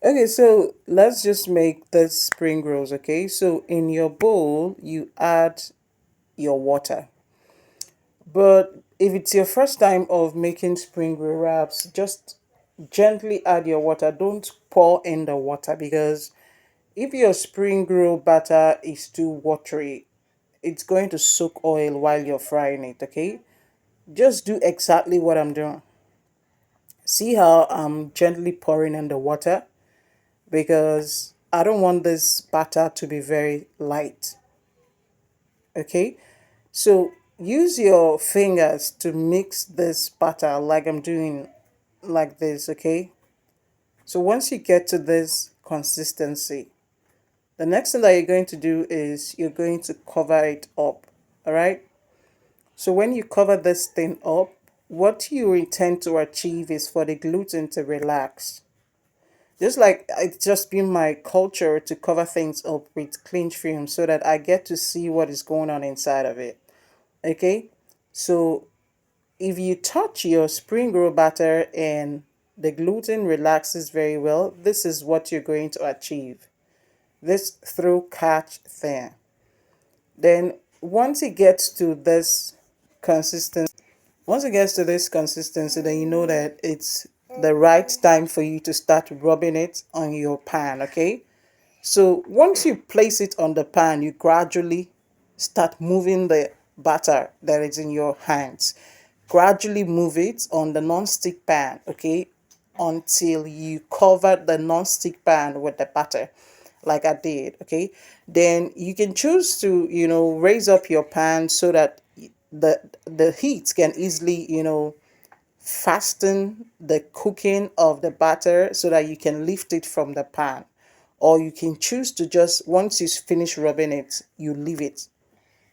Okay, so let's just make this spring rolls, okay? So in your bowl, you add your water. But if it's your first time of making spring roll wraps, just gently add your water. Don't pour in the water because if your spring roll batter is too watery, it's going to soak oil while you're frying it, okay? Just do exactly what I'm doing. See how I'm gently pouring in the water because I don't want this batter to be very light, okay? So use your fingers to mix this batter like I'm doing like this, okay? So once you get to this consistency, the next thing that you're going to do is you're going to cover it up, all right? So when you cover this thing up, what you intend to achieve is for the gluten to relax. Just like it's just been my culture to cover things up with cling film so that I get to see what is going on inside of it. Okay? So if you touch your spring roll batter and the gluten relaxes very well, this is what you're going to achieve. This through catch thing. Then once it gets to this consistency, then you know that it's the right time for you to start rubbing it on your pan, okay? So once you place it on the pan, you gradually start moving the batter that is in your hands. Gradually move it on the non-stick pan, okay, until you cover the non-stick pan with the batter, like I did, okay. Then you can choose to, raise up your pan so that the heat can easily, fasten the cooking of the batter so that you can lift it from the pan, or you can choose to just once you finish rubbing it you leave it.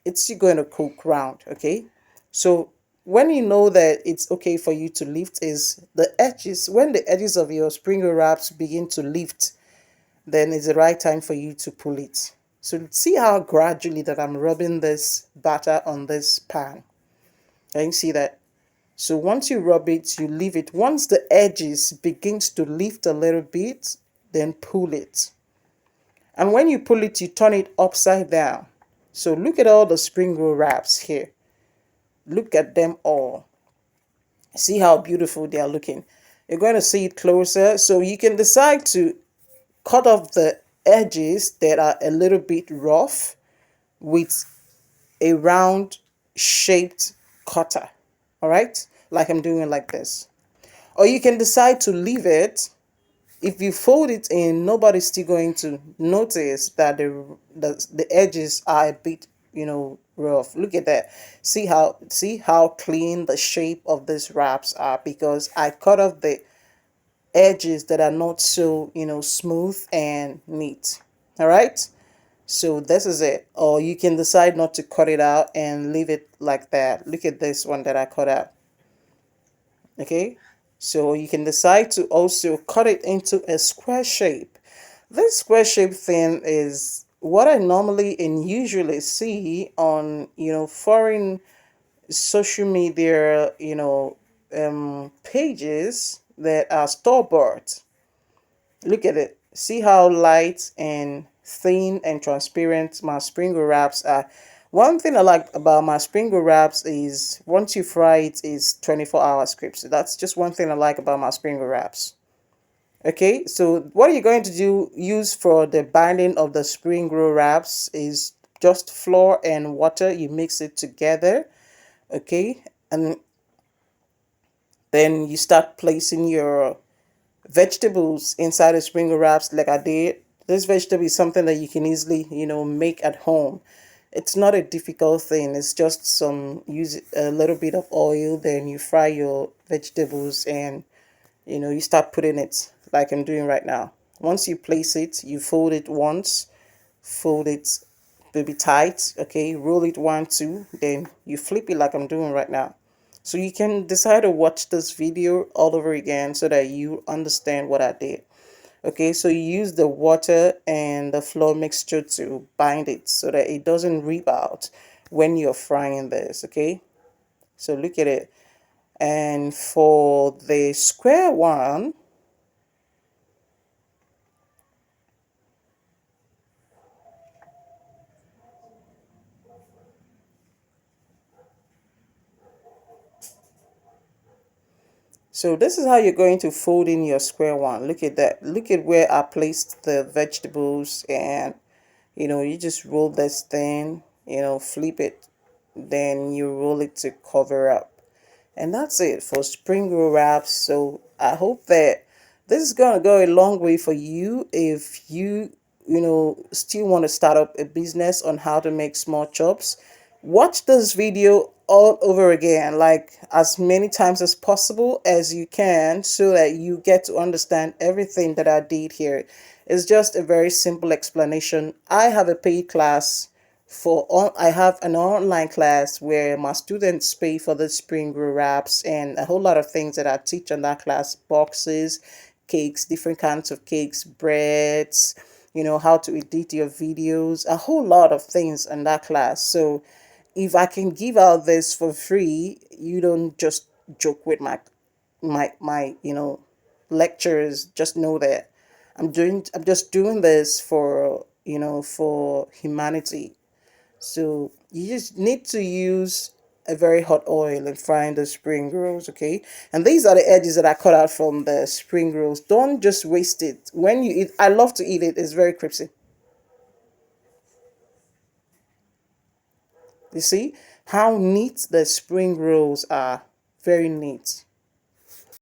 It's still going to cook round, okay. So when you know that it's okay for you to lift is the edges, when the edges of your spring roll wraps begin to lift, then it's the right time for you to pull it. So see how gradually that I'm rubbing this batter on this pan. Can you see that? So once you rub it, you leave it. Once the edges begins to lift a little bit, then pull it. And when you pull it, you turn it upside down. So look at all the spring roll wraps here. Look at them all. See how beautiful they are looking. You're going to see it closer. So you can decide to cut off the edges that are a little bit rough with a round shaped cutter. All right? Like I'm doing like this. Or you can decide to leave it. If you fold it in, nobody's still going to notice that the edges are a bit, rough. Look at that. See how clean the shape of these wraps are because I cut off the edges that are not so, smooth and neat. All right? So this is it. Or you can decide not to cut it out and leave it like that. Look at this one that I cut out. Okay, so you can decide to also cut it into a square shape. This square shape thing is what I normally and usually see on, foreign social media, pages that are store bought. Look at it. See how light and thin and transparent my sprinkle wraps are. One thing I like about my sprinkle wraps is once you fry it is 24-hour crisp. So that's just one thing I like about my sprinkle wraps. Okay, so what you're going to use for the binding of the spring roll wraps is just flour and water. You mix it together, okay, and then you start placing your vegetables inside the spring wraps like I did. This vegetable is something that you can easily, make at home. It's not a difficult thing. It's just use a little bit of oil, then you fry your vegetables and, you start putting it like I'm doing right now. Once you place it, you fold it once, fold it maybe tight, okay, roll it one, two, then you flip it like I'm doing right now. So you can decide to watch this video all over again so that you understand what I did. Okay, so you use the water and the flour mixture to bind it so that it doesn't rip out when you're frying this, okay? So look at it. And for the square one, So this is how you're going to fold in your square one. Look at that. Look at where I placed the vegetables, and you just roll this thing, flip it, then you roll it to cover up. And that's it for spring roll wraps. So I hope that this is going to go a long way for you if still want to start up a business on how to make small chops. Watch this video all over again, like as many times as possible as you can, so that you get to understand everything that I did here. It's just a very simple explanation. I have a paid class I have an online class where my students pay for the spring roll wraps and a whole lot of things that I teach on that class: boxes, cakes, different kinds of cakes, breads, how to edit your videos, a whole lot of things in that class. So if I can give out this for free, you don't just joke with my lectures. Just know that I'm just doing this for humanity. So you just need to use a very hot oil and frying the spring rolls, okay? And these are the edges that I cut out from the spring rolls. Don't just waste it. When you eat, I love to eat it. It's very crispy. You see how neat the spring rolls are. Very neat.